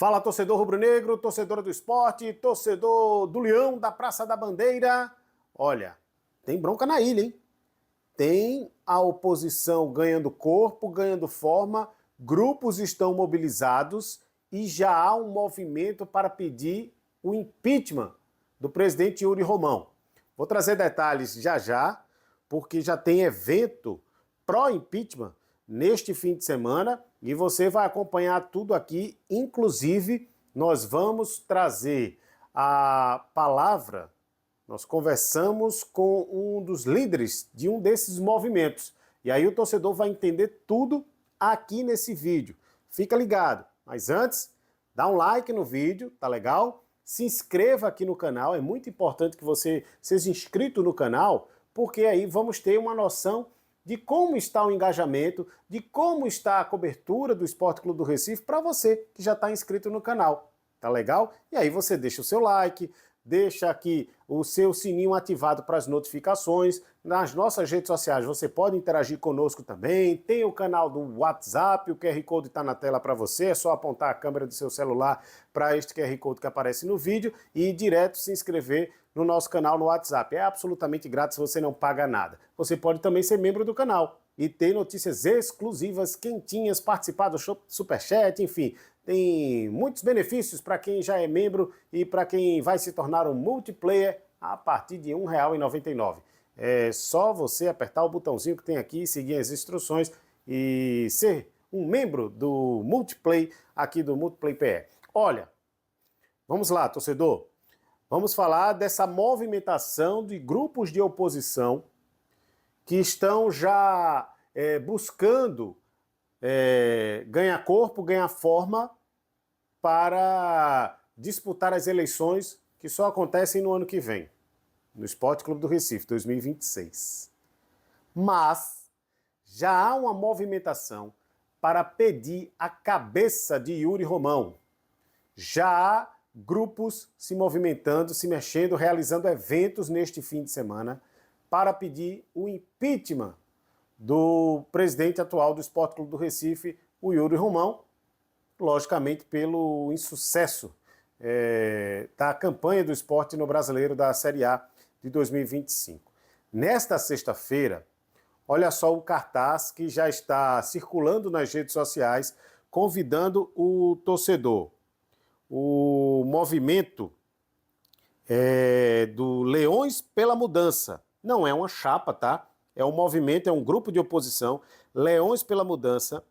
Fala, torcedor rubro-negro, torcedor do esporte, torcedor do Leão da Praça da Bandeira. Olha, tem bronca na ilha, hein? Tem a oposição ganhando corpo, ganhando forma, grupos estão mobilizados e já há um movimento para pedir o impeachment do presidente Yuri Romão. Vou trazer detalhes já já, porque já tem evento pró-impeachment neste fim de semana e você vai acompanhar tudo aqui. Inclusive, nós vamos trazer a palavra. Nós conversamos com um dos líderes de um desses movimentos. E aí o torcedor vai entender tudo aqui nesse vídeo. Fica ligado. Mas antes, dá um like no vídeo, tá legal? Se inscreva aqui no canal. É muito importante que você seja inscrito no canal, porque aí vamos ter uma noção de como está o engajamento, de como está a cobertura do Esporte Clube do Recife para você que já está inscrito no canal. Tá legal? E aí você deixa o seu like, deixa aqui o seu sininho ativado para as notificações. Nas nossas redes sociais você pode interagir conosco também. Tem o canal do WhatsApp, o QR Code está na tela para você. É só apontar a câmera do seu celular para este QR Code que aparece no vídeo e direto se inscrever no nosso canal no WhatsApp. É absolutamente grátis, você não paga nada. Você pode também ser membro do canal e ter notícias exclusivas, quentinhas, participar do Superchat, enfim. Tem muitos benefícios para quem já é membro e para quem vai se tornar um multiplayer a partir de R$ 1,99. É só você apertar o botãozinho que tem aqui, seguir as instruções e ser um membro do Multiplay aqui do Multiplay PE. Olha, vamos lá, torcedor. Vamos falar dessa movimentação de grupos de oposição que estão já buscando ganhar corpo, ganhar forma para disputar as eleições que só acontecem no ano que vem, no Esporte Clube do Recife, 2026. Mas já há uma movimentação para pedir a cabeça de Yuri Romão. Já há grupos se movimentando, se mexendo, realizando eventos neste fim de semana para pedir o impeachment do presidente atual do Esporte Clube do Recife, o Yuri Romão, logicamente pelo insucesso da campanha do esporte no Brasileiro da Série A de 2025. Nesta sexta-feira, olha só o cartaz que já está circulando nas redes sociais, convidando o torcedor. O movimento do Leões pela Mudança. Não é uma chapa, tá? É um movimento, é um grupo de oposição. Leões pela Mudança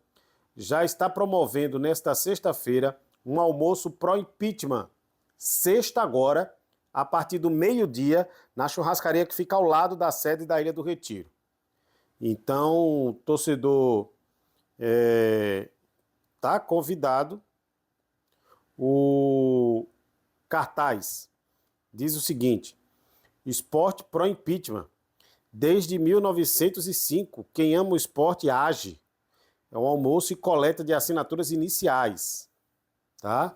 já está promovendo nesta sexta-feira um almoço pró-impeachment. Sexta agora, a partir do meio-dia, na churrascaria que fica ao lado da sede da Ilha do Retiro. Então, torcedor tá convidado. O cartaz diz o seguinte: esporte pró-impeachment. Desde 1905, quem ama o esporte age. É um almoço e coleta de assinaturas iniciais, tá?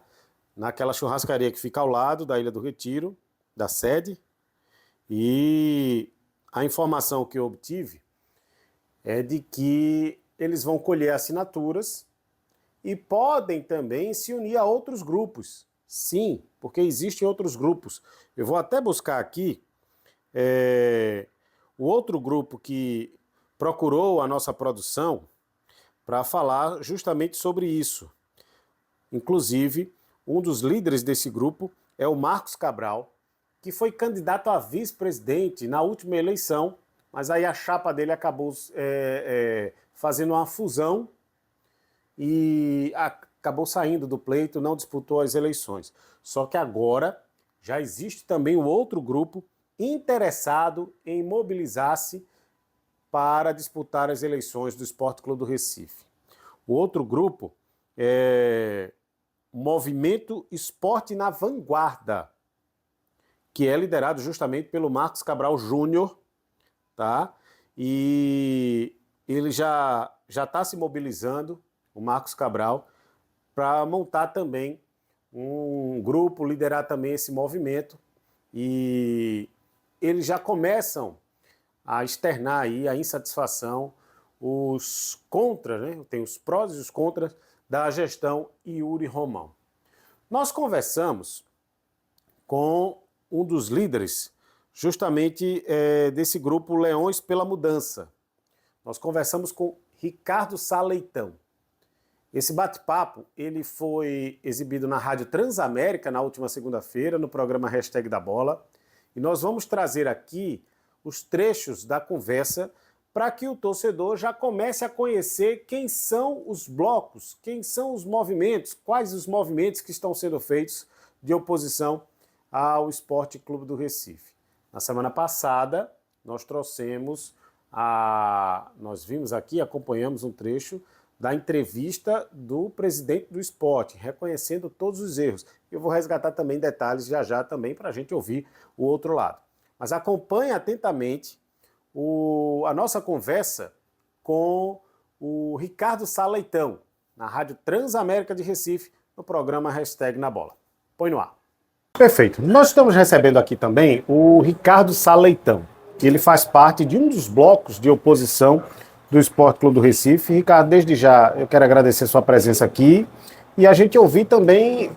Naquela churrascaria que fica ao lado da Ilha do Retiro, da sede. E a informação que eu obtive é de que eles vão colher assinaturas e podem também se unir a outros grupos. Sim, porque existem outros grupos. Eu vou até buscar aqui o outro grupo que procurou a nossa produção para falar justamente sobre isso. Inclusive, um dos líderes desse grupo é o Marcos Cabral, que foi candidato a vice-presidente na última eleição, mas aí a chapa dele acabou fazendo uma fusão e acabou saindo do pleito, não disputou as eleições. Só que agora já existe também um outro grupo interessado em mobilizar-se para disputar as eleições do Esporte Clube do Recife. O outro grupo é o Movimento Esporte na Vanguarda, que é liderado justamente pelo Marcos Cabral Júnior, tá? E ele já está se mobilizando, o Marcos Cabral, para montar também um grupo, liderar também esse movimento, e eles já começam a externar aí a insatisfação, os contras, né? Tem os prós e os contras da gestão Yuri Romão. Nós conversamos com um dos líderes justamente desse grupo Leões pela Mudança. Nós conversamos com Ricardo Sá Leitão. Esse bate-papo ele foi exibido na Rádio Transamérica na última segunda-feira, no programa Hashtag da Bola. E nós vamos trazer aqui os trechos da conversa para que o torcedor já comece a conhecer quem são os blocos, quem são os movimentos, quais os movimentos que estão sendo feitos de oposição ao Esporte Clube do Recife. Na semana passada, nós vimos aqui, acompanhamos um trecho da entrevista do presidente do Sport, reconhecendo todos os erros. Eu vou resgatar também detalhes já também para a gente ouvir o outro lado. Mas acompanhe atentamente a nossa conversa com o Ricardo Sá Leitão, na Rádio Transamérica de Recife, no programa Hashtag na Bola. Põe no ar. Perfeito. Nós estamos recebendo aqui também o Ricardo Sá Leitão, que ele faz parte de um dos blocos de oposição do Esporte Clube do Recife. Ricardo, desde já eu quero agradecer sua presença aqui e a gente ouvir também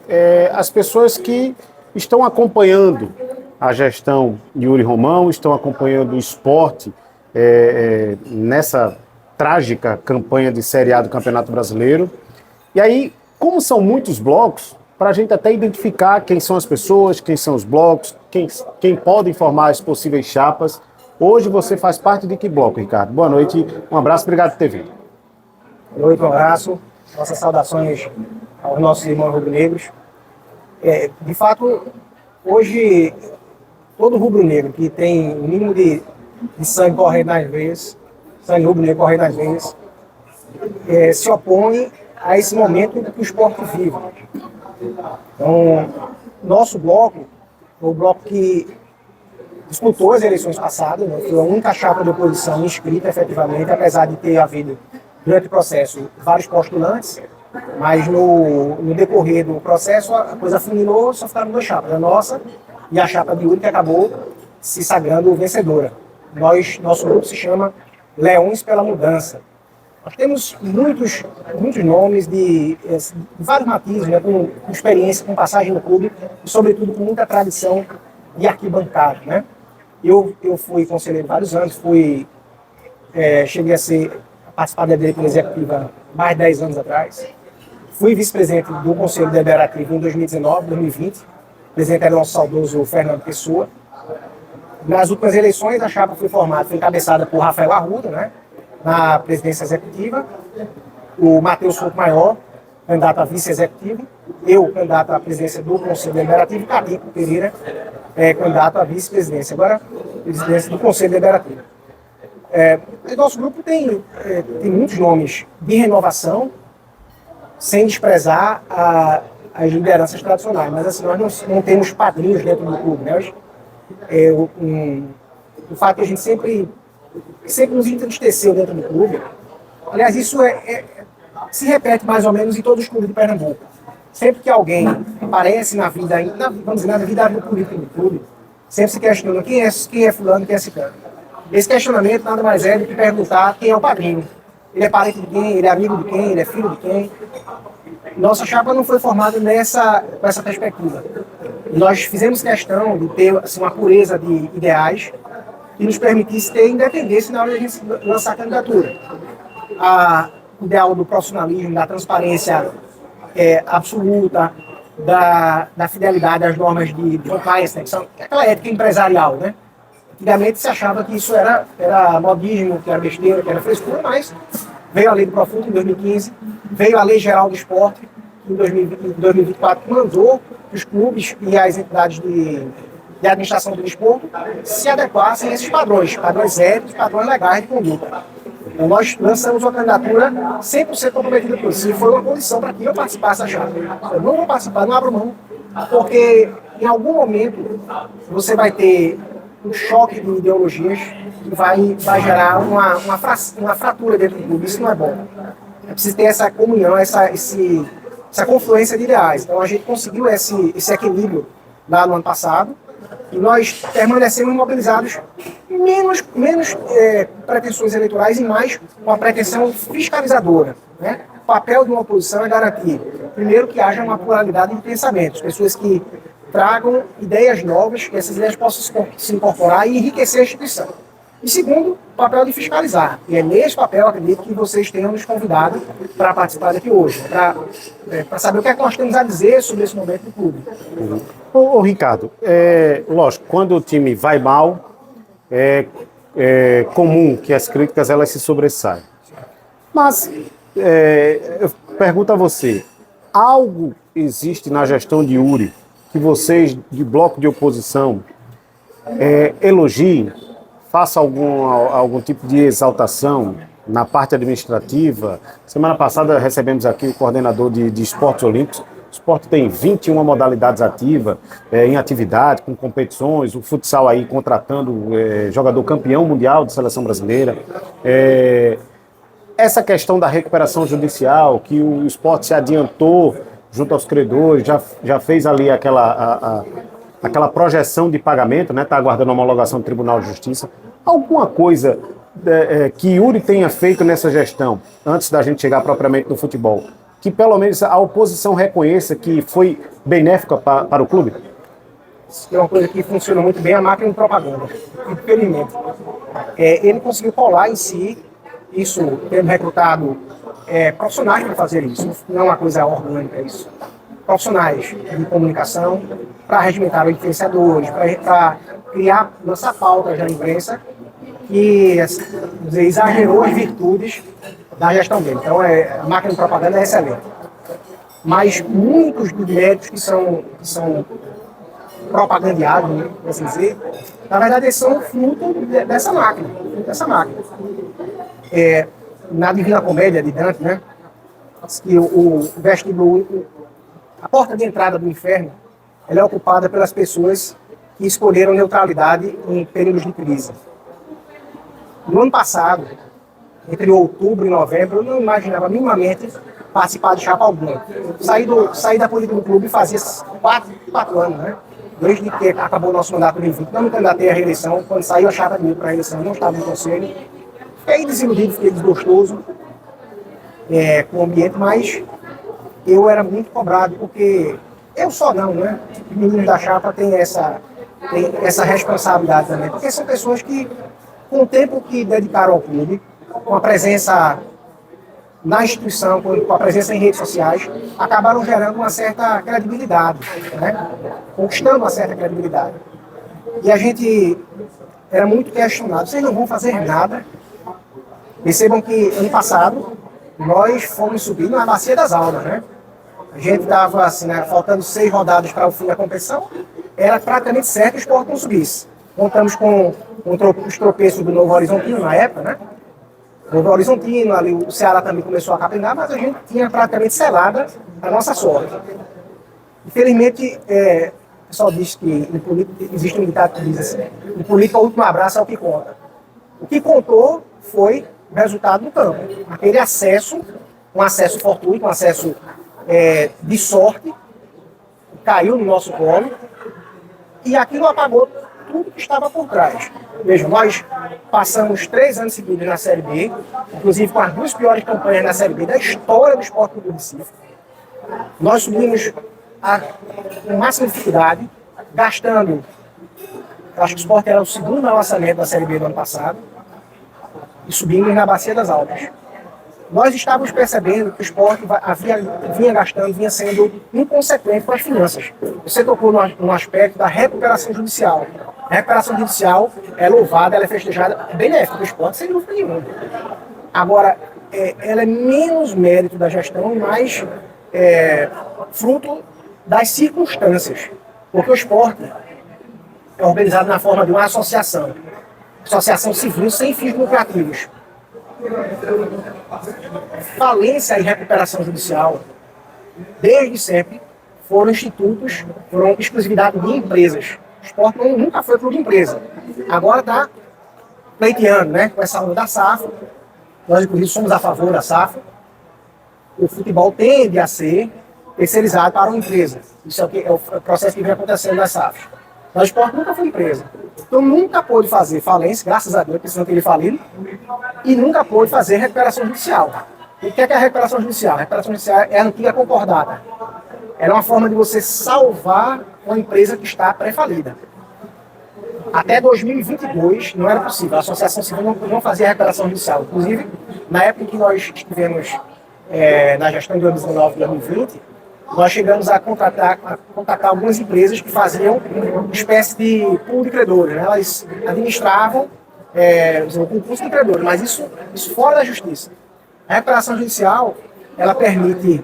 as pessoas que estão acompanhando a gestão de Yuri Romão, estão acompanhando o esporte nessa trágica campanha de Série A do Campeonato Brasileiro. E aí, como são muitos blocos, para a gente até identificar quem são as pessoas, quem são os blocos, quem pode informar as possíveis chapas. Hoje você faz parte de que bloco, Ricardo? Boa noite, um abraço, obrigado por ter vindo. Boa noite, um abraço, nossas saudações aos nossos irmãos rubro-negros. De fato, hoje, todo rubro-negro que tem o mínimo de sangue correndo nas veias, sangue rubro-negro correndo nas veias, se opõe a esse momento que o esporte vive. Então, nosso bloco, o bloco que disputou as eleições passadas, né, foi a única chapa de oposição inscrita efetivamente, apesar de ter havido, durante o processo, vários postulantes, mas no decorrer do processo a coisa funilou, só ficaram duas chapas, a nossa e a chapa de Yuri, que acabou se sagrando vencedora. Nosso grupo se chama Leões pela Mudança. Nós temos muitos nomes de vários matizes, né, com experiência, com passagem no clube e, sobretudo, com muita tradição de arquibancada. Né? Eu fui conselheiro vários anos, cheguei a participar da diretoria executiva mais de 10 anos atrás. Fui vice-presidente do Conselho Deliberativo em 2019, 2020. O presidente era o nosso saudoso Fernando Pessoa. Nas últimas eleições, a chapa foi encabeçada por Rafael Arruda, né? Na presidência executiva, o Matheus Fonte Maior, candidato a vice-executivo, eu, candidato à presidência do Conselho Deliberativo, e Cadico Pereira, candidato à vice-presidência, agora presidência do Conselho Deliberativo. Nosso grupo tem muitos nomes de renovação, sem desprezar as lideranças tradicionais, mas assim, nós não temos padrinhos dentro do clube. Né? O fato que a gente sempre nos entristeceu dentro do clube. Aliás, isso se repete mais ou menos em todos os clubes de Pernambuco. Sempre que alguém aparece na vida política do clube, sempre se questiona quem é fulano, quem é ciclano. Esse questionamento nada mais é do que perguntar quem é o padrinho. Ele é parente de quem, ele é amigo de quem, ele é filho de quem. Nossa chapa não foi formada com essa perspectiva. Nós fizemos questão de ter assim, uma pureza de ideais que nos permitisse ter independência na hora de a gente lançar a candidatura. O ideal do profissionalismo, da transparência absoluta, da fidelidade às normas de compliance, né, que são aquela ética empresarial. Né? Antigamente se achava que isso era modismo, que era besteira, que era frescura, mas veio a Lei do Profundo em 2015, veio a Lei Geral do Esporte em 2024, que mandou os clubes e as entidades de administração do desporto se adequassem a esses padrões éticos, padrões legais de conduta. Então, nós lançamos uma candidatura 100% comprometida por si, foi uma condição para que eu participasse da chapa. Eu não vou participar, não abro mão, porque em algum momento você vai ter um choque de ideologias que vai gerar uma fratura dentro do clube. Isso não é bom. É preciso ter essa comunhão, essa confluência de ideais. Então a gente conseguiu esse equilíbrio lá no ano passado e nós permanecemos mobilizados menos pretensões eleitorais e mais com a pretensão fiscalizadora. Né? papel de uma oposição é garantir, primeiro, que haja uma pluralidade de pensamentos, pessoas que tragam ideias novas, que essas ideias possam se incorporar e enriquecer a instituição. E segundo, o papel de fiscalizar. E é nesse papel, acredito, que vocês tenham nos convidado para participar daqui hoje, para saber o que é que nós temos a dizer sobre esse momento do clube. Ô Ricardo, lógico, quando o time vai mal, é comum que as críticas elas se sobressaiam. Mas, eu pergunto a você, algo existe na gestão de Yuri que vocês, de bloco de oposição, elogiem, faça algum tipo de exaltação na parte administrativa? Semana passada recebemos aqui o coordenador de esportes olímpicos. O esporte tem 21 modalidades ativas, em atividade, com competições, o futsal aí contratando jogador campeão mundial de seleção brasileira. Essa questão da recuperação judicial, que o esporte se adiantou junto aos credores, já fez ali aquela projeção de pagamento, né? Está aguardando a homologação do Tribunal de Justiça. Alguma coisa que Yuri tenha feito nessa gestão, antes da gente chegar propriamente no futebol, que pelo menos a oposição reconheça que foi benéfica para o clube? É uma coisa que funciona muito bem, a máquina de propaganda, infelizmente. Ele conseguiu colar em si isso, tendo recrutado profissionais para fazer isso, não é uma coisa orgânica isso. Profissionais de comunicação, para regimentar os influenciadores, para criar, lançar pautas na imprensa que exagerou as virtudes da gestão dele. Então, a máquina de propaganda é excelente. Mas muitos dos méritos que são propagandeados, né, assim dizer, na verdade, eles são fruto dessa máquina. Na Divina Comédia de Dante, né, que o vestíbulo, a porta de entrada do inferno, ela é ocupada pelas pessoas que escolheram neutralidade em períodos de crise. No ano passado, entre outubro e novembro, eu não imaginava minimamente participar de chapa alguma. Saí da política do clube fazia 4 anos, né? Desde que acabou o nosso mandato em 2020. Eu me candidatei à reeleição. Quando saiu a chapa de mim para a reeleição, eu não estava no conselho. Fiquei desiludido, fiquei desgostoso com o ambiente, mas eu era muito cobrado, porque eu só não, né? Os meninos da chapa têm essa responsabilidade também, porque são pessoas que, com o tempo que dedicaram ao clube, com a presença na instituição, com a presença em redes sociais, acabaram gerando uma certa credibilidade, né? Conquistando uma certa credibilidade. E a gente era muito questionado, vocês não vão fazer nada. Percebam que, ano passado, nós fomos subir na Bacia das Almas, né? A gente estava, assim, né, faltando 6 rodadas para o fim da competição, era praticamente certo que o Sport não subisse. Contamos com os tropeços do Novo Horizontino na época, né? Novo Horizontino, ali o Ceará também começou a capengar, mas a gente tinha praticamente selada a nossa sorte. Infelizmente, o pessoal diz que em política, existe um ditado que diz assim, em política o último abraço é o que conta. O que contou foi o resultado do campo. Aquele acesso, um acesso fortuito, um acesso de sorte, caiu no nosso colo, e aquilo apagou tudo que estava por trás. Vejam, nós passamos 3 anos seguidos na Série B, inclusive com as 2 piores campanhas na Série B da história do Sport Clube do Recife. Nós subimos com máxima dificuldade, gastando, eu acho que o Sport era o segundo maior orçamento da Série B do ano passado, e subimos na Bacia das Almas. Nós estávamos percebendo que o Sport vinha gastando, vinha sendo inconsequente com as finanças. Você tocou no aspecto da recuperação judicial. A recuperação judicial é louvada, ela é festejada, benéfica para o Sport, sem dúvida nenhuma. Agora, ela é menos mérito da gestão e mais fruto das circunstâncias. Porque o Sport é organizado na forma de uma associação civil sem fins lucrativos. Falência e recuperação judicial, desde sempre, foram exclusividade de empresas. O Sport nunca foi clube de empresa. Agora está pleiteando, né, com essa onda da SAF. Nós, inclusive, somos a favor da SAF. O futebol tende a ser terceirizado para uma empresa. Isso é o processo que vem acontecendo na SAF. Mas o Sport nunca foi empresa. Então nunca pôde fazer falência, graças a Deus, precisando ter ele falido, e nunca pôde fazer recuperação judicial. O que é a recuperação judicial? A recuperação judicial é a antiga concordata. Era uma forma de você salvar uma empresa que está pré-falida. Até 2022 não era possível. A Associação Civil não fazia recuperação judicial. Inclusive, na época em que nós estivemos na gestão de 2019 e 2020, nós chegamos a contactar algumas empresas que faziam uma espécie de pool de credores. Né? Elas administravam o concurso de credores, mas isso fora da justiça. A recuperação judicial, ela permite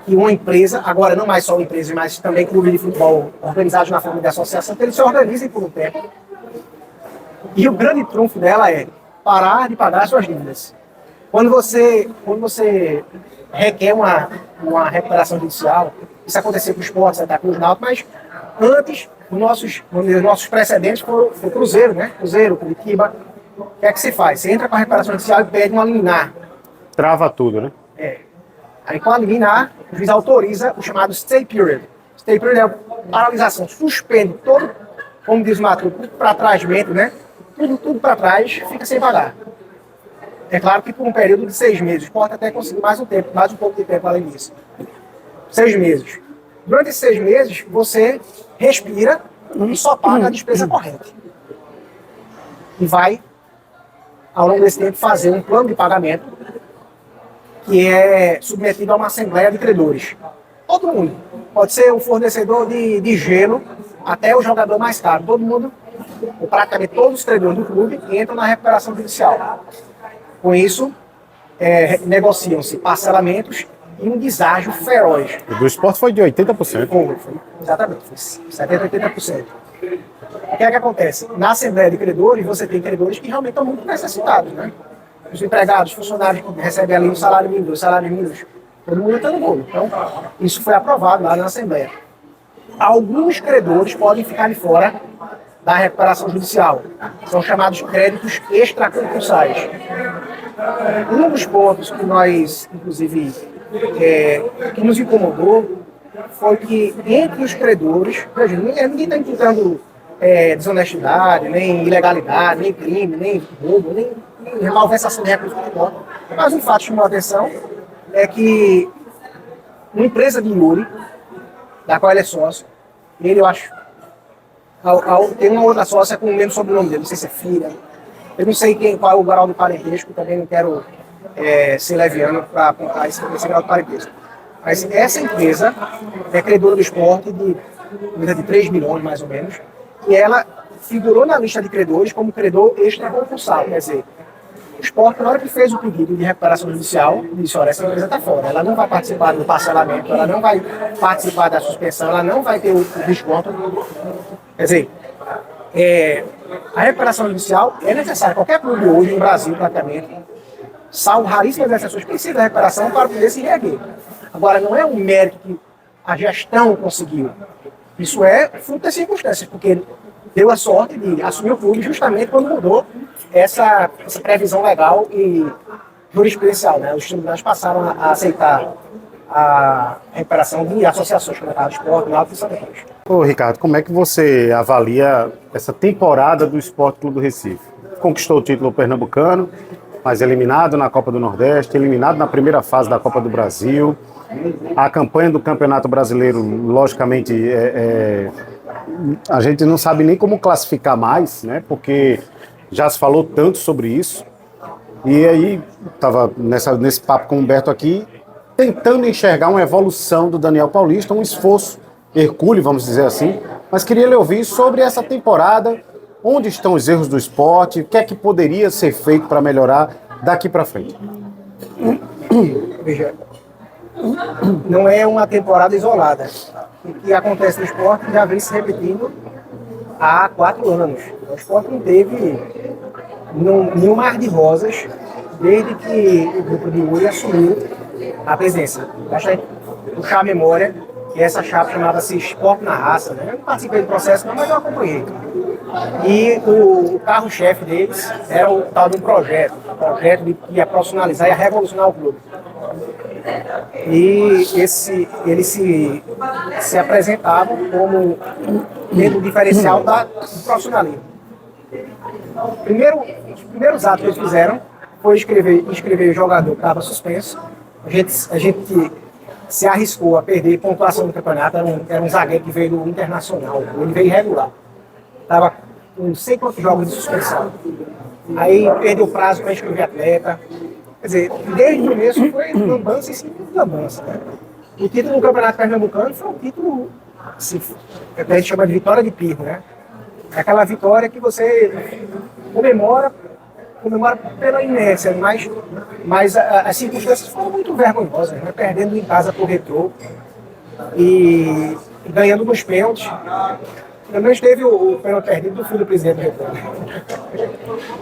que uma empresa, agora não mais só uma empresa, mas também clube de futebol organizados na forma de associação, que eles se organizem por um tempo. E o grande trunfo dela é parar de pagar suas dívidas. Quando você requer uma recuperação judicial, isso aconteceu com o Sport, Santa Cruz, Náutico, mas antes, os nossos precedentes foram o Cruzeiro, né? Cruzeiro, Curitiba. O que é que se faz? Você entra com a recuperação judicial e pede uma liminar. Trava tudo, né? Aí com a liminar, o juiz autoriza o chamado stay period. Stay period é a paralisação, suspende todo, como diz o Matheus, tudo para trás dentro, né? Tudo para trás, fica sem pagar. É claro que por um período de 6 meses, pode até conseguir mais um pouco de tempo além disso. 6 meses. Durante esses 6 meses, você respira e só paga a despesa corrente. E vai, ao longo desse tempo, fazer um plano de pagamento que é submetido a uma assembleia de credores. Todo mundo. Pode ser o fornecedor de gelo até o jogador mais caro. Todo mundo, ou praticamente todos os credores do clube, entram na recuperação judicial. Com isso, negociam-se parcelamentos e um deságio feroz. O do Sport foi de 80%. Exatamente, foi 70%, 80%. O que é que acontece? Na Assembleia de Credores, você tem credores que realmente estão muito necessitados, né? Os empregados, os funcionários que recebem ali o salário mínimo, todo mundo está no bolo. Então, isso foi aprovado lá na Assembleia. Alguns credores podem ficar de fora da recuperação judicial. São chamados créditos extraconcursais. Um dos pontos que nós, inclusive, que nos incomodou foi que entre os credores, veja, ninguém está imputando desonestidade, nem ilegalidade, nem crime, nem roubo, nem malversação de recursos de futebol. Mas um fato que chamou a atenção é que uma empresa de Yuri, da qual ele é sócio, ele, eu acho, tem uma outra sócia com o mesmo sobrenome dele, não sei se é filha, eu não sei qual é o grau do parentesco, também não quero ser leviano para apontar esse grau de parentesco. Mas essa empresa é credora do Sport de 3 milhões, mais ou menos, e ela figurou na lista de credores como credor extraconcursal, quer dizer, o Sport, na hora que fez o pedido de recuperação judicial, disse, olha, essa empresa está fora, ela não vai participar do parcelamento, ela não vai participar da suspensão, ela não vai ter o desconto. Quer dizer, a recuperação judicial é necessária. Qualquer clube hoje no Brasil, praticamente, salvo raríssimas exceções, precisa da recuperação para poder se reerguer. Agora, não é um mérito que a gestão conseguiu. Isso é fruto das circunstâncias, porque deu a sorte de assumir o clube justamente quando mudou essa previsão legal e jurisprudencial, né? Os tribunais passaram a aceitar a recuperação de associações como a Sport, Náutico e Santa Cruz. Ô Ricardo, como é que você avalia essa temporada do Sport Clube do Recife? Conquistou o título pernambucano, mas eliminado na Copa do Nordeste, eliminado na primeira fase da Copa do Brasil. A campanha do Campeonato Brasileiro, logicamente, a gente não sabe nem como classificar mais, né? Porque já se falou tanto sobre isso. E aí, estava nesse papo com o Humberto aqui, tentando enxergar uma evolução do Daniel Paulista, um esforço hercúleo, vamos dizer assim. Mas queria lhe ouvir sobre essa temporada, onde estão os erros do esporte, o que é que poderia ser feito para melhorar daqui para frente. Veja, não é uma temporada isolada. O que acontece no esporte já vem se repetindo há 4 anos. O esporte não teve nenhum mar de rosas desde que o grupo de Yuri assumiu a presença. Basta puxar a memória que essa chapa chamava-se Esporte na Raça. Né? Eu não participei do processo, não, mas eu acompanhei. E o carro-chefe deles era o tal de um projeto que ia profissionalizar e ia revolucionar o clube. E eles se apresentavam como dentro do diferencial do profissionalismo. Os primeiros atos que eles fizeram foi inscrever o jogador que estava suspenso. A gente se arriscou a perder pontuação do campeonato. Era um zagueiro que veio do Internacional. Ele veio irregular. Estava com não sei quantos jogos de suspensão. Aí perdeu o prazo para inscrever atleta. Quer dizer, desde o começo foi lambança em cima de lambança. Né? O título do Campeonato Pernambucano foi um título, assim, que a gente chama de vitória de pirro, né? É aquela vitória que você comemora pela inércia, mas as circunstâncias foram muito vergonhosas, né? Perdendo em casa por Retrô e ganhando nos pênaltis. Pelo menos teve o pênalti perdido do filho do presidente do Retrô.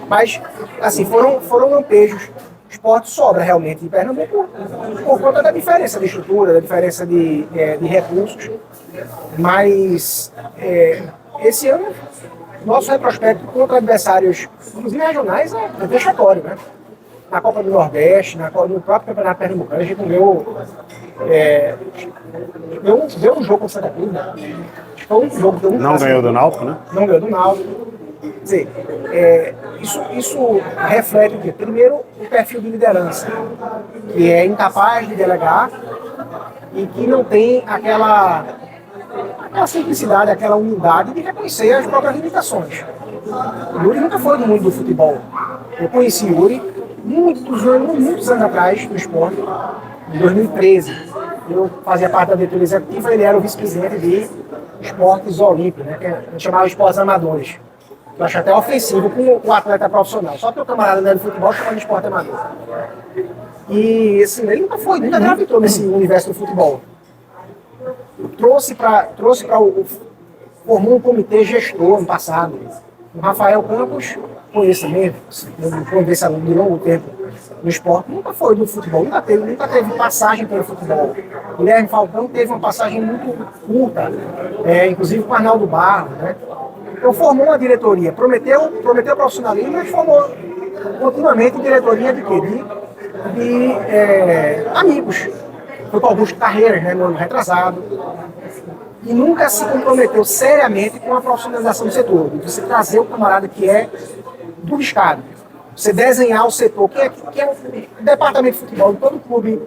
Mas, assim, foram lampejos. O esporte sobra realmente em Pernambuco por conta da diferença de estrutura, da diferença de recursos. Mas esse ano, nosso retrospecto contra adversários, inclusive regionais, é vexatório, né? Na Copa do Nordeste, no próprio Campeonato Pernambucano, a gente não deu um jogo com o Santa Cruz, né? Foi um jogo que não ganhou do Náutico, né? Não ganhou do Náutico. Quer dizer, isso reflete o quê? Primeiro, o perfil de liderança, que é incapaz de delegar e que não tem aquela simplicidade, aquela humildade de reconhecer as próprias limitações. O Yuri nunca foi do mundo do futebol. Eu conheci o Yuri muitos anos atrás no esporte, em 2013. Eu fazia parte da diretoria executiva, ele era o vice-presidente de esportes olímpicos, né, que a gente chamava de esportes amadores. Eu acho até ofensivo com o atleta profissional. Só que o camarada dele de futebol chama de esporte amador. E assim, ele nunca gravitou nesse universo do futebol. Formou um comitê gestor no passado. O Rafael Campos, conheço também, conheço de longo tempo no esporte, nunca foi do futebol, nunca teve passagem pelo futebol. O Guilherme Falcão teve uma passagem muito curta, inclusive com o Arnaldo Barros, né? Então formou uma diretoria, prometeu profissionalismo, mas formou continuamente diretoria de quê? De amigos. Foi com Augusto Carreiras, né, no ano retrasado. E nunca se comprometeu seriamente com a profissionalização do setor. De você trazer o camarada que é do riscado. Você desenhar o setor, que é o departamento de futebol de todo clube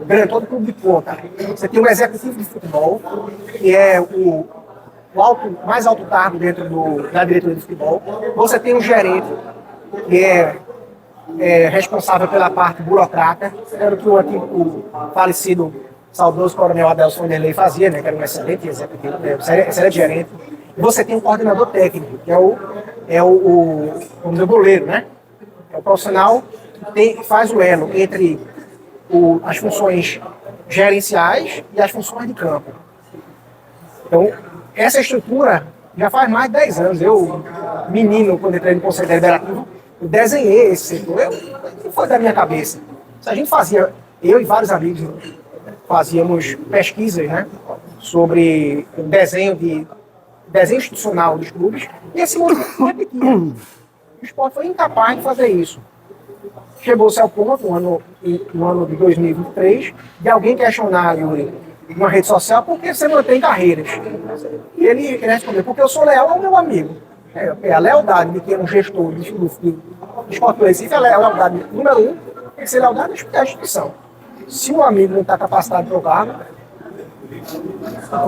grande, todo clube de ponta. Você tem um executivo de futebol, que é o mais alto cargo dentro da diretoria de futebol. Você tem um gerente, que é responsável pela parte burocrata, era o que o falecido saudoso coronel Adelson Vanderlei fazia, né, que era um excelente executivo, excelente gerente. E você tem um coordenador técnico, que é o goleiro, né? É o profissional que faz o elo entre as funções gerenciais e as funções de campo. Então, essa estrutura já faz mais de 10 anos. Eu, menino, quando entrei no Conselho Deliberativo, eu desenhei esse setor. Não foi da minha cabeça. A gente fazia, eu e vários amigos, fazíamos pesquisas, né, sobre o desenho institucional dos clubes, e esse movimento repetia. O esporte foi incapaz de fazer isso. Chegou-se ao ponto, no ano de 2023, de alguém questionar Yuri numa rede social, por que você mantém carreiras? E ele respondeu, porque eu sou leal ao meu amigo. A lealdade de quem é um gestor de esporte do Recife é a lealdade número 1, tem que ser lealdade à instituição. Se o amigo não está capacitado para o cargo,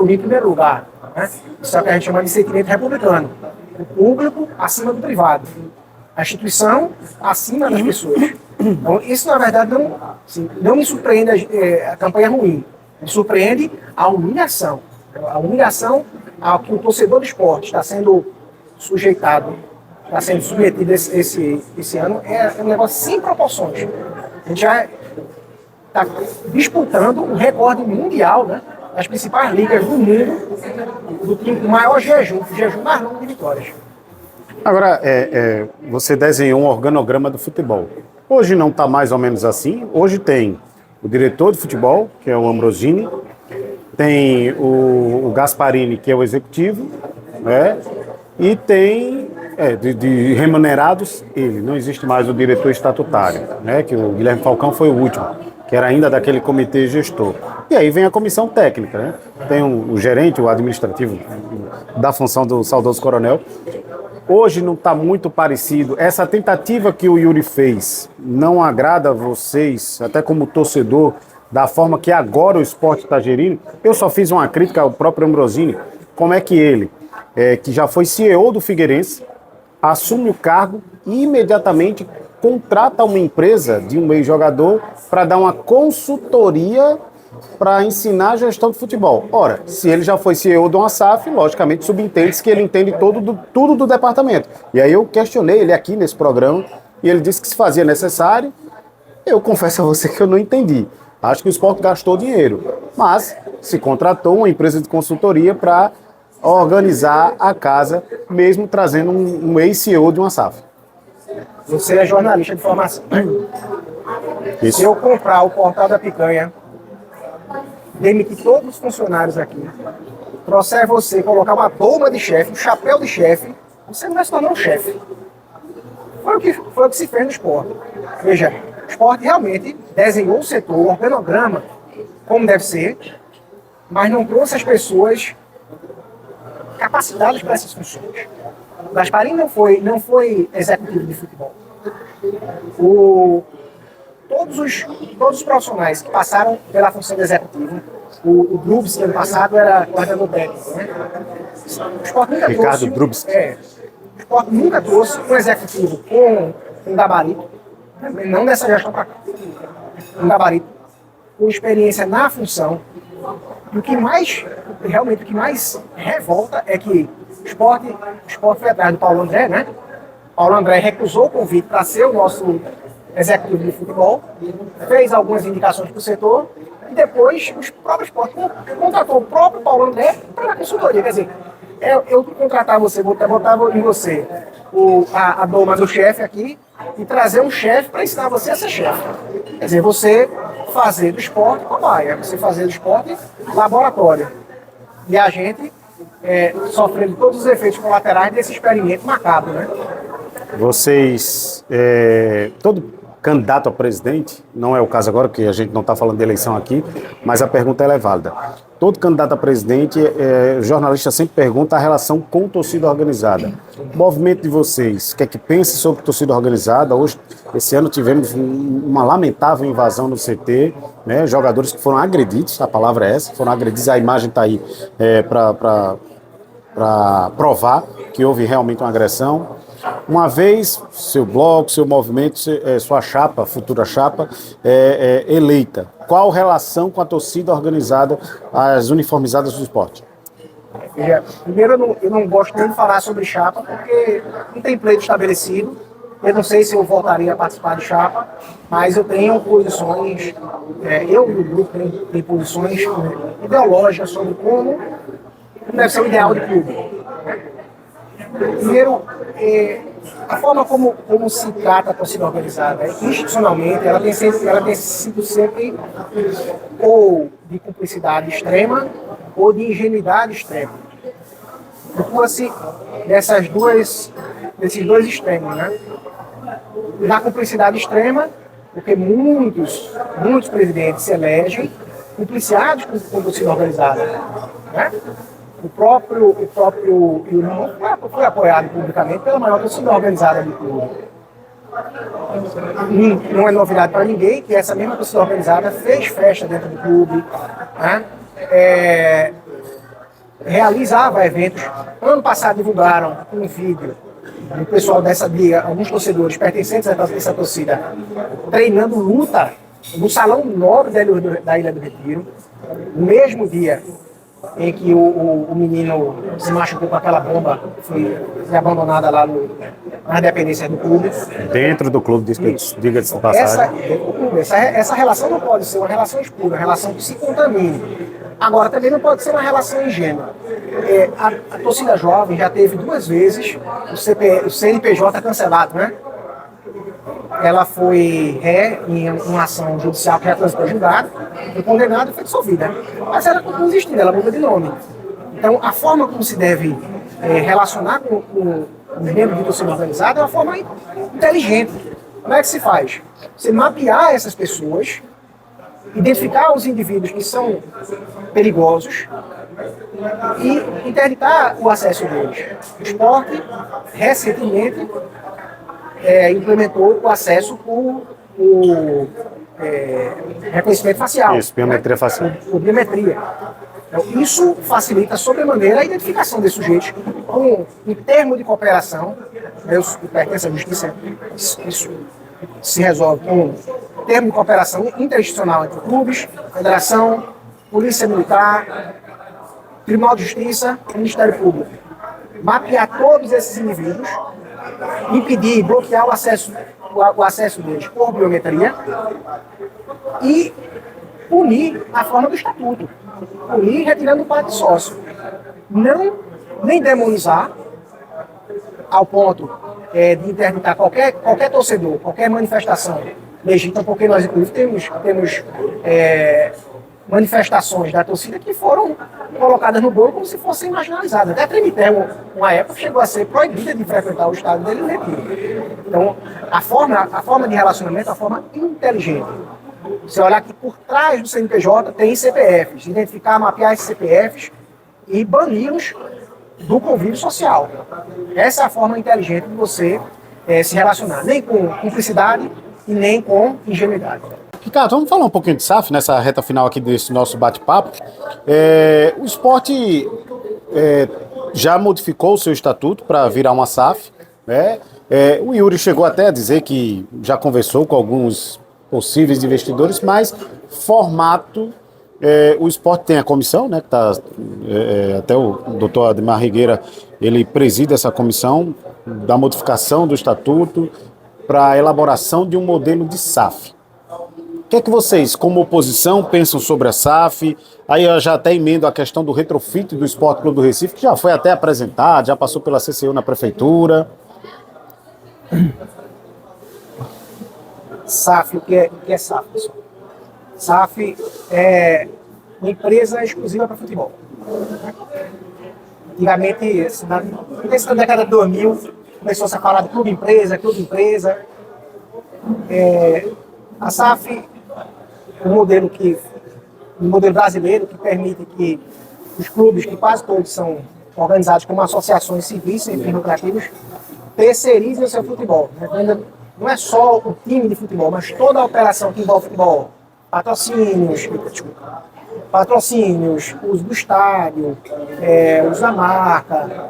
em primeiro lugar. Né? Isso é o que a gente chama de sentimento republicano. O público acima do privado. A instituição acima das pessoas. Então, isso, na verdade, não me surpreende a campanha ruim. Me surpreende a humilhação. A humilhação ao que o torcedor do esporte está sendo sujeitado, está sendo submetido esse ano, é um negócio sem proporções. A gente já está disputando um recorde mundial, né, das principais ligas do mundo, do maior jejum mais longo de vitórias. Agora, você desenhou um organograma do futebol. Hoje não está mais ou menos assim. Hoje tem o diretor de futebol, que é o Ambrosini, tem o Gasparini, que é o executivo, né? E tem de remunerados ele. Não existe mais o diretor estatutário, né? Que o Guilherme Falcão foi o último, que era ainda daquele comitê gestor. E aí vem a comissão técnica, né? Tem o gerente, o administrativo da função do saudoso coronel. hoje não está muito parecido? Essa tentativa que o Yuri fez não agrada a vocês, até como torcedor, da forma que agora o esporte está gerindo? Eu só fiz uma crítica ao próprio Ambrosini, como é que ele, que já foi CEO do Figueirense, assume o cargo e imediatamente contrata uma empresa de um ex-jogador para dar uma consultoria para ensinar a gestão de futebol. Ora, se ele já foi CEO de uma SAF, logicamente subentende-se que ele entende tudo do departamento. E aí eu questionei ele aqui nesse programa e ele disse que se fazia necessário. Eu confesso a você que eu não entendi. Acho que o esporte gastou dinheiro, mas se contratou uma empresa de consultoria para organizar a casa, mesmo trazendo um ex-CEO de uma SAF. Você é jornalista de formação. Isso. Se eu comprar o Portal da Picanha, demitir todos os funcionários aqui, trouxer você, colocar uma doma de chefe, um chapéu de chefe, você não vai se tornar um chefe. Foi o que se fez no esporte. Veja, o esporte realmente desenhou o setor, o organograma, como deve ser, mas não trouxe as pessoas capacitadas para essas funções. O Gasparim não foi executivo de futebol. Todos os profissionais que passaram pela função de executivo, o Drubs, ano passado, era coordenador técnico, né? O Sport nunca Ricardo trouxe, Drubs. O Sport nunca trouxe um executivo com um gabarito, não dessa gestão para cá, um gabarito, com experiência na função. E o que mais revolta é que o Sport foi atrás do Paulo André, né? Paulo André recusou o convite para ser o nosso executivo de futebol, fez algumas indicações para o setor e depois o próprio Sport contratou o próprio Paulo André para a consultoria. Quer dizer, eu contratar você, botar em você a doma do chefe aqui e trazer um chefe para ensinar você a ser chefe. Quer dizer, você fazer do esporte cobaia, você fazer do esporte laboratório. E a gente sofrendo todos os efeitos colaterais desse experimento macabro, né? Vocês, todo candidato a presidente, não é o caso agora, porque a gente não está falando de eleição aqui, mas a pergunta é válida. Todo candidato a presidente, o jornalista sempre pergunta a relação com torcida organizada. O movimento de vocês, o que é que pensa sobre torcida organizada? Hoje, esse ano tivemos uma lamentável invasão no CT, né? Jogadores que foram agredidos, a palavra é essa, foram agredidos, a imagem está aí para provar que houve realmente uma agressão. Uma vez seu bloco, seu movimento, sua chapa, futura chapa, eleita, qual relação com a torcida organizada, as uniformizadas do esporte? Primeiro, eu não gosto nem de falar sobre chapa, porque não tem pleito estabelecido. Eu não sei se eu voltaria a participar de chapa, mas eu tenho posições, eu e o grupo tem posições ideológicas sobre como deve ser o ideal de clube. Primeiro, a forma como se trata a torcida organizada, institucionalmente, ela tem sido sempre ou de cumplicidade extrema ou de ingenuidade extrema. Procura-se desses dois extremos, né? Na cumplicidade extrema, porque muitos presidentes se elegem cumpliciados com a torcida organizada, né? O próprio Yuri foi apoiado publicamente pela maior torcida organizada do clube. Não é novidade para ninguém que essa mesma torcida organizada fez festa dentro do clube, né? Realizava eventos. Ano passado divulgaram um vídeo do pessoal dessa liga, alguns torcedores pertencentes a essa torcida, treinando luta no Salão Nobre da Ilha do Retiro, no mesmo dia em que o menino se machucou com aquela bomba, foi abandonada lá nas dependências do clube. Dentro do clube, diga-se de passagem. Essa relação não pode ser uma relação escura, uma relação que se contamine. Agora, também não pode ser uma relação ingênua. A torcida jovem já teve 2 vezes o CNPJ cancelado, né? Ela foi em uma ação judicial que já transitou julgado, foi condenada e foi dissolvida. Mas ela continua existindo, ela muda de nome. Então, a forma como se deve relacionar com os membros de torcida organizada é uma forma inteligente. Como é que se faz? Você mapear essas pessoas, identificar os indivíduos que são perigosos, e interditar o acesso deles. O esporte, recentemente, implementou o acesso por reconhecimento facial. Isso, biometria facial. Por biometria. Então, isso facilita sobremaneira a identificação desses sujeitos com um termo de cooperação, que pertence à justiça, isso se resolve com um termo de cooperação interinstitucional entre clubes, federação, polícia militar, Tribunal de Justiça e Ministério Público. Mapear todos esses indivíduos, impedir, bloquear o acesso deles por biometria e punir a forma do estatuto. Punir retirando o quadro de sócio. Não, nem demonizar ao ponto de interditar qualquer torcedor, qualquer manifestação legítima, porque nós, inclusive, temos manifestações da torcida que foram colocadas no bolo como se fossem marginalizadas. Até a Tremiterra, uma época, chegou a ser proibida de frequentar o estádio dele mesmo. Então, a forma de relacionamento é uma forma inteligente. Você olhar que por trás do CNPJ tem CPFs, identificar, mapear esses CPFs e bani-los do convívio social. Essa é a forma inteligente de você se relacionar, nem com cumplicidade e nem com ingenuidade. Ricardo, vamos falar um pouquinho de SAF nessa reta final aqui desse nosso bate-papo. O esporte já modificou o seu estatuto para virar uma SAF, né? O Yuri chegou até a dizer que já conversou com alguns possíveis investidores, mas formato, o esporte tem a comissão, né? Que tá, até o doutor Ademar Rigueira, ele preside essa comissão da modificação do estatuto para a elaboração de um modelo de SAF. O que é que vocês, como oposição, pensam sobre a SAF? Aí eu já até emendo a questão do retrofit do Esporte Clube do Recife, que já foi até apresentado, já passou pela CCU na prefeitura. SAF, o que é SAF, pessoal? SAF é uma empresa exclusiva para futebol. Antigamente, na década de 2000, começou-se a falar de clube-empresa, a SAF, um modelo brasileiro que permite que os clubes, que quase todos são organizados como associações civis, sem fins lucrativos, terceirizem o seu futebol. Não é só o time de futebol, mas toda a operação que envolve futebol. Patrocínios, uso do estádio, uso da marca,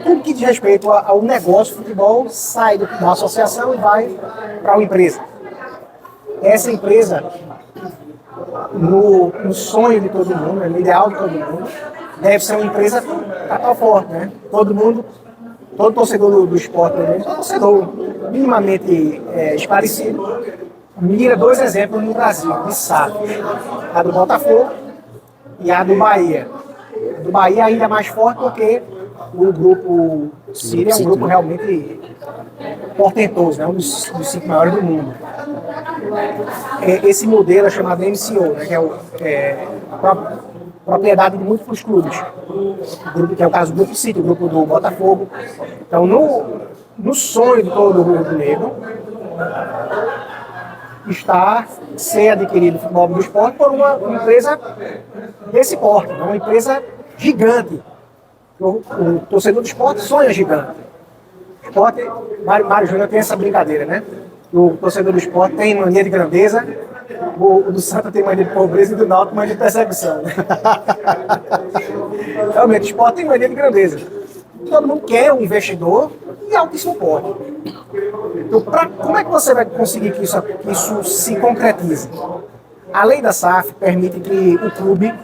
tudo que diz respeito ao negócio de futebol sai da associação e vai para uma empresa. Essa empresa, no sonho de todo mundo, no ideal de todo mundo, deve ser uma empresa capital forte, né? Todo torcedor do esporte, todo torcedor minimamente esclarecido, mira dois exemplos no Brasil, de SAF. A do Botafogo e a do Bahia. A do Bahia ainda é mais forte porque o grupo Síria é um grupo realmente portentoso, né? Um dos 5 maiores do mundo. Esse modelo é chamado MCO, né? Que é propriedade de múltiplos clubes. Que é o caso do Grupo City, o grupo do Botafogo. Então, no sonho de todo rubro-negro, está ser adquirido o futebol do esporte por uma empresa desse porte, uma empresa gigante. O torcedor do esporte sonha gigante. O esporte, Mário Júnior tem essa brincadeira, né? O torcedor do esporte tem mania de grandeza, o do Santa tem mania de pobreza e do Náutico mania de perseguição. Né? Realmente, o esporte tem mania de grandeza. Todo mundo quer um investidor e altíssimo porte. Então, como é que você vai conseguir que isso se concretize? A lei da SAF permite que o clube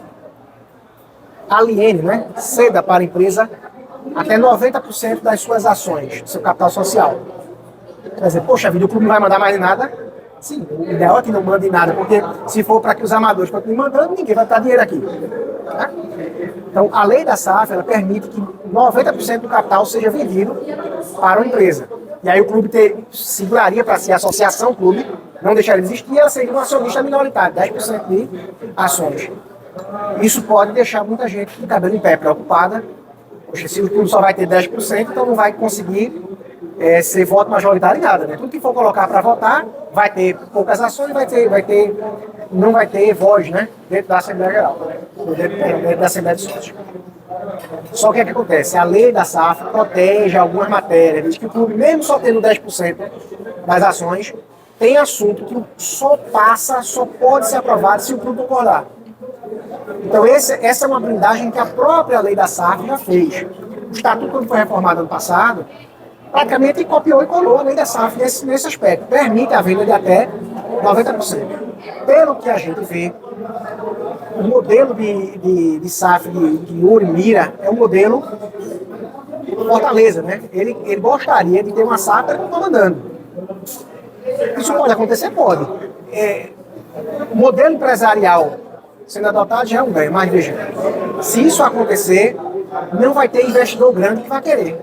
aliene, né, ceda para a empresa até 90% das suas ações, do seu capital social. Quer dizer, poxa vida, o clube não vai mandar mais nada? Sim, o ideal é que não mande nada, porque se for para que os amadores continuem mandando, ninguém vai estar dinheiro aqui. Tá? Então, a lei da SAF, ela permite que 90% do capital seja vendido para uma empresa. E aí o clube seguraria para ser associação clube, não deixaria de existir, e ela seria um acionista minoritário, 10% de ações. Isso pode deixar muita gente de cabelo em pé, preocupada. Poxa, se o clube só vai ter 10%, então não vai conseguir ser voto majoritário em nada. Né? Tudo que for colocar para votar, vai ter poucas ações, vai ter não vai ter voz, né, dentro da Assembleia Geral, dentro da Assembleia de Sócios. Só que o que acontece? A lei da SAF protege algumas matérias, diz que o clube, mesmo só tendo 10% das ações, tem assunto que só pode ser aprovado se o clube concordar. Então essa é uma blindagem que a própria lei da SAF já fez. O estatuto, quando foi reformado ano passado, praticamente copiou e colou a lei da SAF nesse aspecto. Permite a venda de até 90%. Pelo que a gente vê, o modelo de SAF que Yuri mira é um modelo Fortaleza, né? Ele gostaria de ter uma SAF comandando. Isso pode acontecer? Pode. O modelo empresarial sendo adotado já é um ganho, mas veja, se isso acontecer, não vai ter investidor grande que vai querer.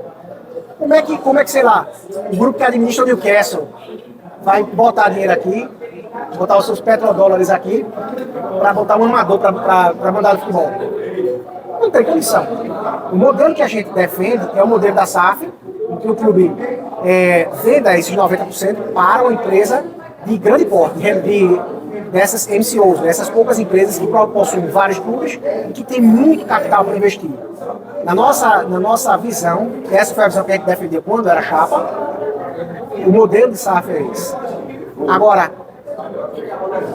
Como é que, sei lá, o grupo que administra o Newcastle vai botar dinheiro aqui, botar os seus petrodólares aqui, para botar um amador para mandar no futebol? Não tem condição. O modelo que a gente defende é o modelo da SAF, em que o clube venda esses 90% para uma empresa de grande porte, dessas MCOs, dessas poucas empresas que possuem vários clubes e que têm muito capital para investir. Na nossa visão, essa foi a visão que a gente defendeu quando era chapa, o modelo de SAF é esse. Agora,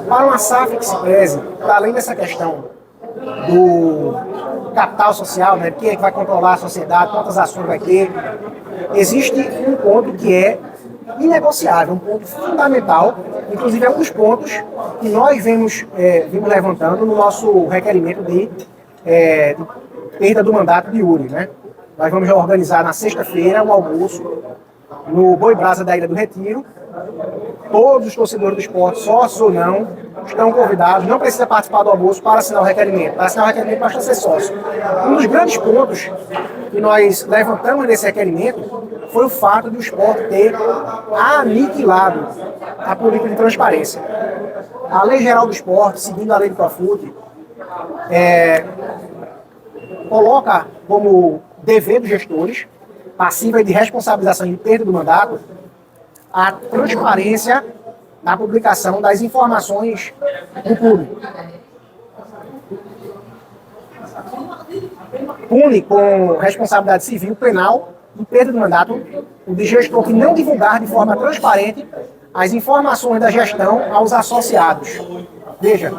para uma SAF que se preze, para além dessa questão do capital social, né, quem é que vai controlar a sociedade, quantas ações vai ter, existe um ponto que é inegociável, um ponto fundamental, inclusive é um dos pontos que nós vimos levantando no nosso requerimento de perda do mandato de Yuri, né? Nós vamos organizar na sexta-feira um almoço no Boi Brasa da Ilha do Retiro. Todos os torcedores do esporte, sócios ou não, estão convidados, não precisa participar do almoço para assinar o requerimento. Para assinar o requerimento basta ser sócio. Um dos grandes pontos que nós levantamos nesse requerimento foi o fato de o esporte ter aniquilado a política de transparência. A Lei Geral do Esporte, seguindo a Lei do Profut, coloca como dever dos gestores, passiva de responsabilização e perda do mandato, a transparência na publicação das informações do público. Pune com responsabilidade civil, penal e perda do mandato o de gestor que não divulgar de forma transparente as informações da gestão aos associados. Veja,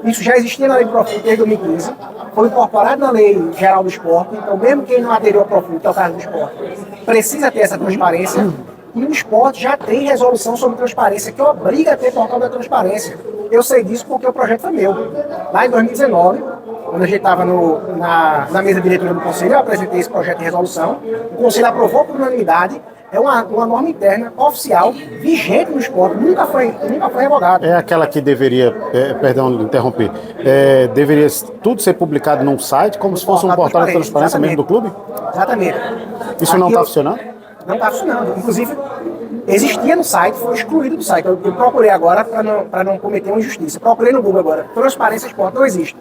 isso já existia na Lei do Profut desde 2015, foi incorporado na Lei Geral do Esporte, então mesmo quem não aderiu ao Profut, que é o caso do esporte, precisa ter essa transparência. E o esporte já tem resolução sobre transparência, que obriga a ter portal da transparência. Eu sei disso porque o projeto foi meu. Lá em 2019, quando a gente estava na mesa diretora do Conselho, eu apresentei esse projeto de resolução. O Conselho aprovou por unanimidade. É uma norma interna, oficial, vigente no esporte, nunca foi revogada. É aquela que deveria, perdão de interromper, deveria tudo ser publicado num site, como se fosse um portal de transparência mesmo do clube? Exatamente. Isso não está funcionando? Não está funcionando. Inclusive, existia no site, foi excluído do site. Eu procurei agora para não cometer uma injustiça. Procurei no Google agora. Transparência Esporte não existe.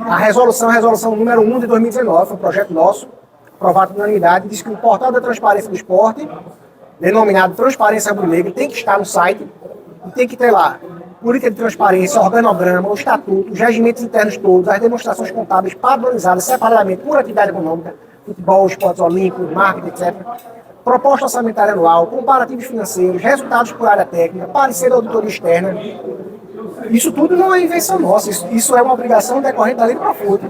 A resolução número 1 de 2019, foi um projeto nosso, aprovado por unanimidade, diz que o portal da transparência do esporte, denominado Transparência Rubro-Negra, tem que estar no site e tem que ter lá política de transparência, organograma, o estatuto, os regimentos internos todos, as demonstrações contábeis padronizadas separadamente por atividade econômica, futebol, esportes olímpicos, marketing, etc. Proposta orçamentária anual, comparativos financeiros, resultados por área técnica, parecer da auditoria externa. Isso tudo não é invenção nossa, isso é uma obrigação decorrente da Lei do Profut.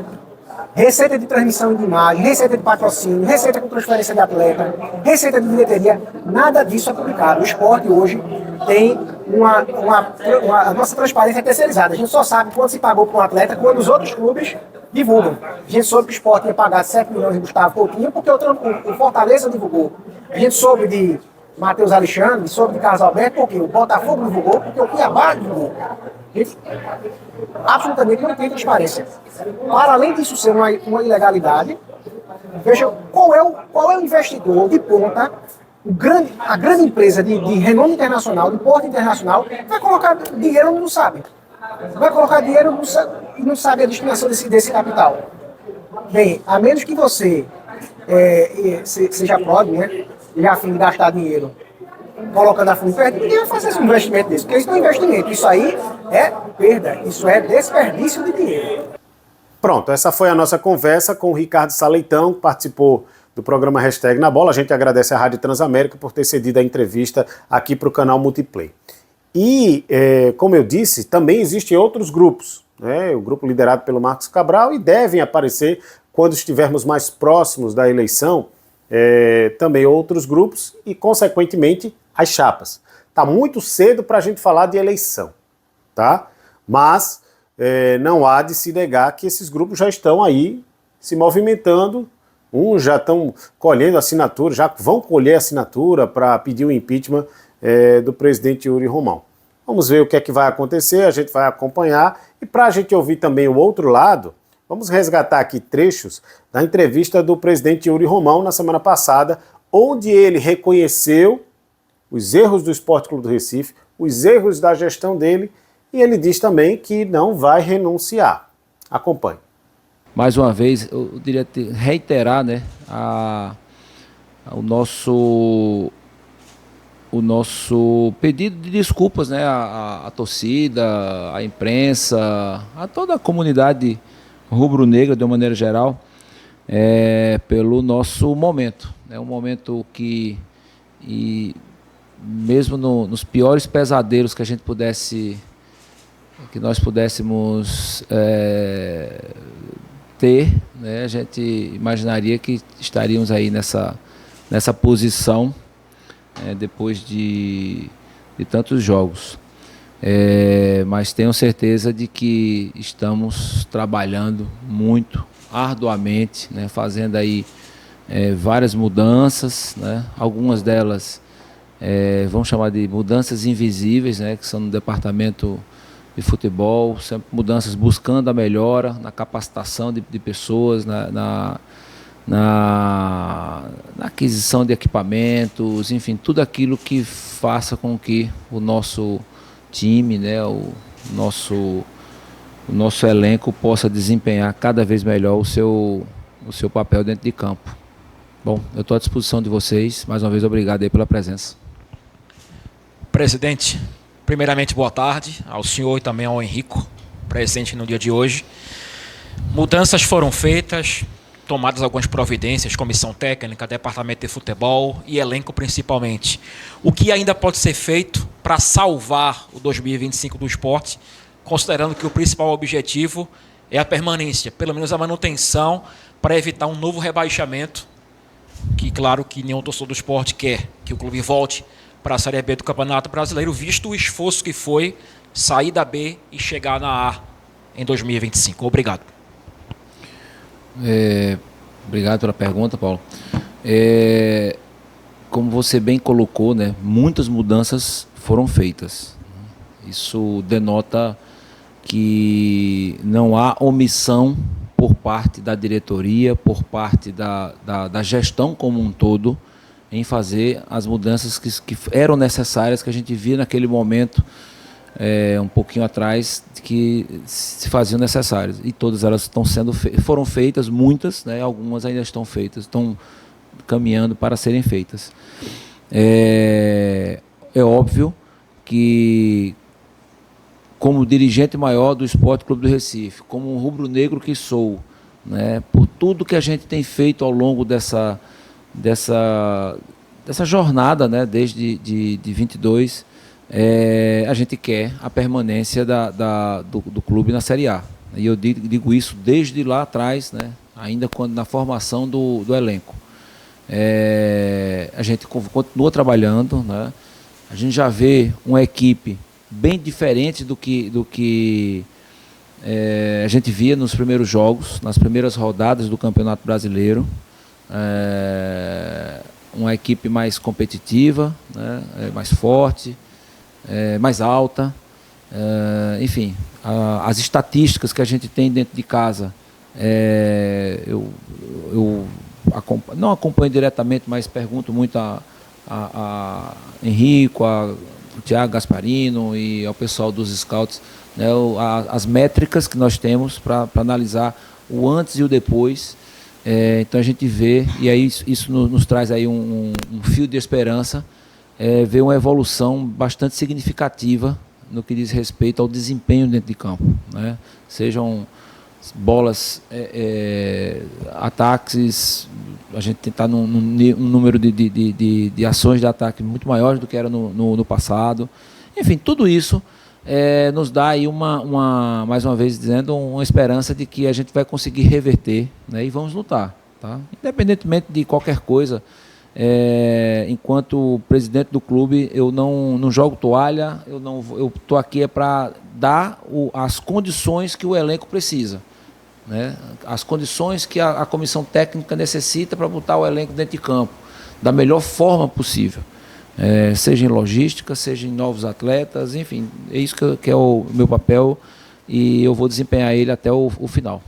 Receita de transmissão de imagem, receita de patrocínio, receita com transferência de atleta, receita de bilheteria, nada disso é publicado. O esporte hoje tem a nossa transparência é terceirizada. A gente só sabe quanto se pagou para um atleta quando os outros clubes divulgam. A gente soube que o esporte ia pagar 7 milhões de Gustavo Coutinho porque o Fortaleza divulgou. A gente soube de Matheus Alexandre, soube de Carlos Alberto porque o Botafogo divulgou, porque o Cuiabá divulgou. Absolutamente não tem transparência. Para além disso ser uma ilegalidade, veja qual é o investidor de ponta, a grande empresa de renome internacional, de porte internacional, vai colocar dinheiro onde não sabe. Vai colocar dinheiro e não sabe a destinação desse capital. Bem, a menos que você seja pobre, né, e a fim de gastar dinheiro colocando a fundo perto, ninguém vai fazer esse investimento desse, porque isso não é investimento. Isso aí é perda, isso é desperdício de dinheiro. Pronto, essa foi a nossa conversa com o Ricardo Saleitão, que participou do programa Hashtag na Bola. A gente agradece à Rádio Transamérica por ter cedido a entrevista aqui para o canal Multiplay. E, como eu disse, também existem outros grupos, né? O grupo liderado pelo Marcos Cabral, e devem aparecer quando estivermos mais próximos da eleição, também outros grupos e, consequentemente, as chapas. Está muito cedo para a gente falar de eleição, tá? Mas não há de se negar que esses grupos já estão aí se movimentando. Uns já estão colhendo assinatura, já vão colher assinatura para pedir o impeachment do presidente Yuri Romão. Vamos ver o que é que vai acontecer, a gente vai acompanhar. E para a gente ouvir também o outro lado, vamos resgatar aqui trechos da entrevista do presidente Yuri Romão na semana passada, onde ele reconheceu os erros do Sport Clube do Recife, os erros da gestão dele, e ele diz também que não vai renunciar. Acompanhe. Mais uma vez, eu diria reiterar, né, o nosso pedido de desculpas, né, à torcida, à imprensa, a toda a comunidade rubro-negra de uma maneira geral, pelo nosso momento. É um momento que, mesmo nos piores pesadelos que nós pudéssemos ter, né, a gente imaginaria que estaríamos aí nessa posição depois de tantos jogos. Mas tenho certeza de que estamos trabalhando muito, arduamente, né, fazendo aí várias mudanças, né, algumas delas vamos chamar de mudanças invisíveis, né, que são no departamento de futebol, sempre mudanças buscando a melhora na capacitação de pessoas, na aquisição de equipamentos, enfim, tudo aquilo que faça com que o nosso time, né, o nosso elenco possa desempenhar cada vez melhor o seu papel dentro de campo. Bom, eu estou à disposição de vocês. Mais uma vez, obrigado aí pela presença. Presidente, primeiramente, boa tarde ao senhor e também ao Henrico, presente no dia de hoje. Mudanças foram feitas, tomadas algumas providências, comissão técnica, departamento de futebol e elenco principalmente. O que ainda pode ser feito para salvar o 2025 do esporte, considerando que o principal objetivo é a permanência, pelo menos a manutenção, para evitar um novo rebaixamento, que claro que nenhum torcedor do esporte quer que o clube volte para a Série B do Campeonato Brasileiro, visto o esforço que foi sair da B e chegar na A em 2025. Obrigado. Obrigado pela pergunta, Paulo. Como você bem colocou, né, muitas mudanças foram feitas. Isso denota que não há omissão por parte da diretoria, por parte da gestão como um todo, em fazer as mudanças que eram necessárias, que a gente via naquele momento, um pouquinho atrás, que se faziam necessárias. E todas elas foram feitas, muitas, né, algumas ainda estão feitas, estão caminhando para serem feitas. É óbvio que, como dirigente maior do Sport Clube do Recife, como um rubro-negro que sou, né, por tudo que a gente tem feito ao longo dessa jornada, né, desde de 22, a gente quer a permanência do clube na Série A. E eu digo isso desde lá atrás, né, ainda na formação do elenco. A gente continua trabalhando, né, a gente já vê uma equipe bem diferente do que a gente via nos primeiros jogos, nas primeiras rodadas do Campeonato Brasileiro. Uma equipe mais competitiva, né, mais forte, mais alta, enfim, as estatísticas que a gente tem dentro de casa, eu não acompanho diretamente, mas pergunto muito a Henrico, ao Thiago Gasparino e ao pessoal dos scouts, né, as métricas que nós temos para analisar o antes e o depois. Então a gente vê, e aí isso nos traz aí um fio de esperança, ver uma evolução bastante significativa no que diz respeito ao desempenho dentro de campo, né? Sejam bolas, ataques, a gente está num número de ações de ataque muito maiores do que era no passado. Enfim, tudo isso nos dá aí mais uma vez dizendo, uma esperança de que a gente vai conseguir reverter, né, e vamos lutar. Tá? Independentemente de qualquer coisa, enquanto presidente do clube, eu não jogo toalha, eu estou aqui para dar as condições que o elenco precisa. Né? As condições que a comissão técnica necessita para botar o elenco dentro de campo, da melhor forma possível. Seja em logística, seja em novos atletas, enfim, é isso que é o meu papel e eu vou desempenhar ele até o final.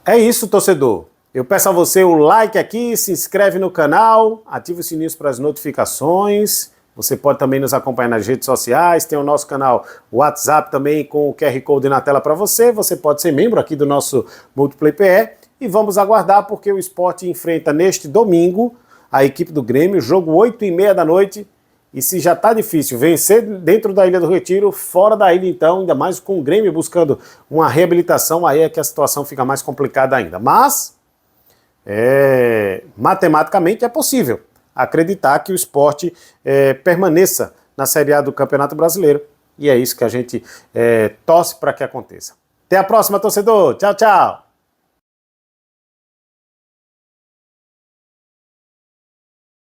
É isso, torcedor. Eu peço a você o like aqui, se inscreve no canal, ativa o sininho para as notificações. Você pode também nos acompanhar nas redes sociais, tem o nosso canal WhatsApp também com o QR Code na tela para você. Você pode ser membro aqui do nosso Multiplay PE e vamos aguardar porque o Sport enfrenta neste domingo a equipe do Grêmio, jogo 8h30 da noite. E se já está difícil vencer dentro da Ilha do Retiro, fora da ilha então, ainda mais com o Grêmio buscando uma reabilitação, aí é que a situação fica mais complicada ainda. Mas, matematicamente é possível acreditar que o Sport permaneça na Série A do Campeonato Brasileiro. E é isso que a gente torce para que aconteça. Até a próxima, torcedor. Tchau, tchau.